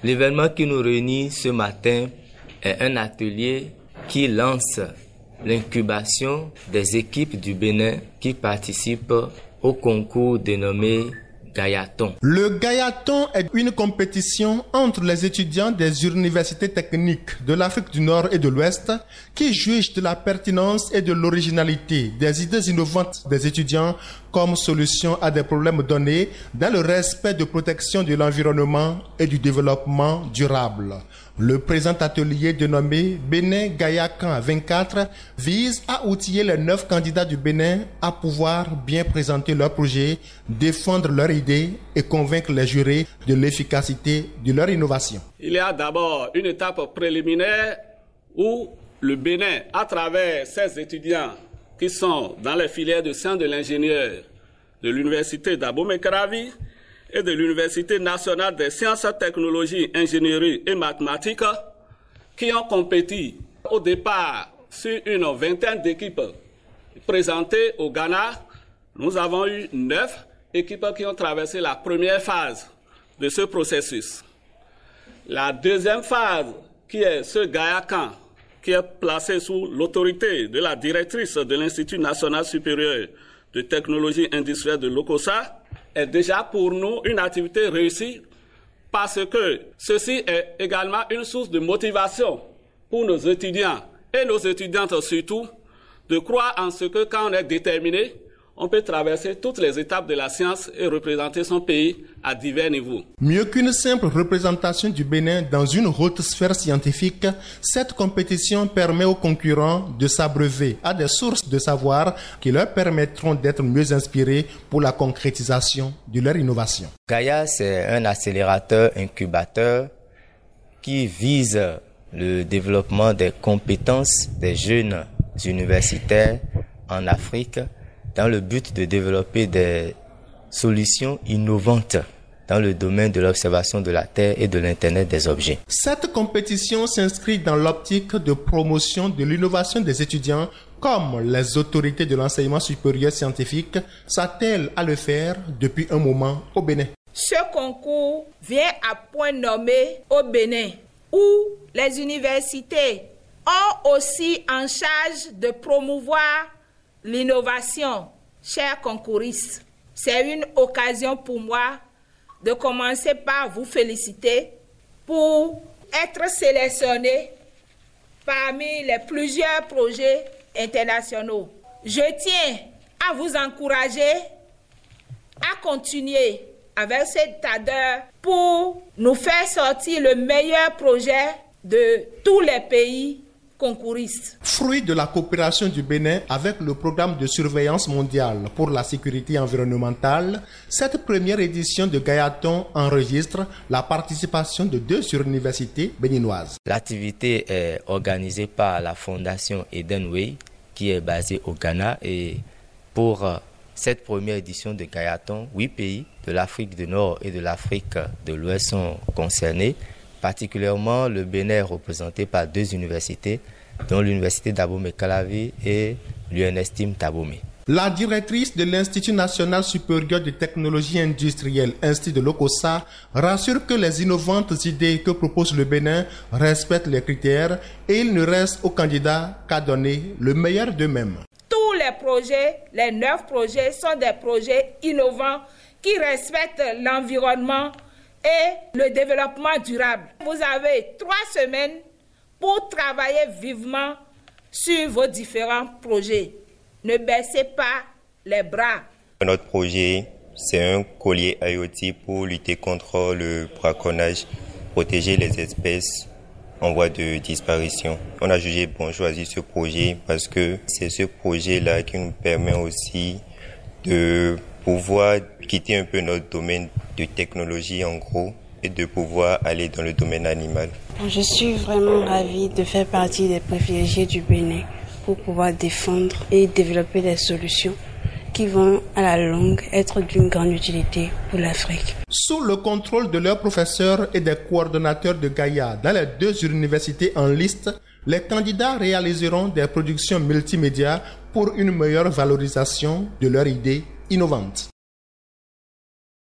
L'événement qui nous réunit ce matin est un atelier qui lance l'incubation des équipes du Bénin qui participent au concours dénommé Gayaton. Le Gayaton est une compétition entre les étudiants des universités techniques de l'Afrique du Nord et de l'Ouest qui jugent de la pertinence et de l'originalité des idées innovantes des étudiants comme solution à des problèmes donnés dans le respect de protection de l'environnement et du développement durable. Le présent atelier dénommé Bénin Gayacan 24 vise à outiller les 9 candidats du Bénin à pouvoir bien présenter leurs projets, défendre leurs idées et convaincre les jurés de l'efficacité de leur innovation. Il y a d'abord une étape préliminaire où le Bénin, à travers ses étudiants qui sont dans les filières de sciences de l'ingénieur de l'université d'Abomey-Calavi et de l'Université nationale des sciences, technologies, ingénierie et mathématiques, qui ont compéti au départ sur une vingtaine d'équipes présentées au Ghana. Nous avons eu 9 équipes qui ont traversé la première phase de ce processus. La deuxième phase, qui est ce Gayacan, qui est placé sous l'autorité de la directrice de l'Institut national supérieur de technologie industrielle de l'OCOSA, est déjà pour nous une activité réussie parce que ceci est également une source de motivation pour nos étudiants et nos étudiantes surtout de croire en ce que quand on est déterminé, on peut traverser toutes les étapes de la science et représenter son pays à divers niveaux. Mieux qu'une simple représentation du Bénin dans une haute sphère scientifique, cette compétition permet aux concurrents de s'abreuver à des sources de savoir qui leur permettront d'être mieux inspirés pour la concrétisation de leur innovation. Gaia, c'est un accélérateur incubateur qui vise le développement des compétences des jeunes universitaires en Afrique dans le but de développer des solutions innovantes dans le domaine de l'observation de la Terre et de l'Internet des objets. Cette compétition s'inscrit dans l'optique de promotion de l'innovation des étudiants comme les autorités de l'enseignement supérieur scientifique s'attellent à le faire depuis un moment au Bénin. Ce concours vient à point nommé au Bénin, où les universités ont aussi en charge de promouvoir l'innovation. Chers concouristes, c'est une occasion pour moi de commencer par vous féliciter pour être sélectionné parmi les plusieurs projets internationaux. Je tiens à vous encourager à continuer avec cette ardeur pour nous faire sortir le meilleur projet de tous les pays concouristes. Fruit de la coopération du Bénin avec le programme de surveillance mondiale pour la sécurité environnementale, cette première édition de Gayaton enregistre la participation de 2 universités béninoises. L'activité est organisée par la fondation Edenway qui est basée au Ghana et pour cette première édition de Gayaton, 8 pays de l'Afrique du Nord et de l'Afrique de l'Ouest sont concernés. Particulièrement, le Bénin est représenté par 2 universités, dont l'université d'Abomey-Calavi et l'UNSTIM d'Abomey. La directrice de l'Institut national supérieur de technologie industrielle, Institut de l'OCOSA, rassure que les innovantes idées que propose le Bénin respectent les critères et il ne reste aux candidats qu'à donner le meilleur d'eux-mêmes. Tous les projets, les 9 projets, sont des projets innovants qui respectent l'environnement et le développement durable. Vous avez 3 semaines pour travailler vivement sur vos différents projets. Ne baissez pas les bras. Notre projet, c'est un collier IoT pour lutter contre le braconnage, protéger les espèces en voie de disparition. On a jugé bon choisir ce projet parce que c'est ce projet-là qui nous permet aussi de pouvoir quitter un peu notre domaine de technologie en gros et de pouvoir aller dans le domaine animal. Je suis vraiment ravie de faire partie des privilégiés du Bénin pour pouvoir défendre et développer des solutions qui vont à la longue être d'une grande utilité pour l'Afrique. Sous le contrôle de leurs professeurs et des coordonnateurs de Gaïa dans les 2 universités en liste, les candidats réaliseront des productions multimédia pour une meilleure valorisation de leurs idées innovantes.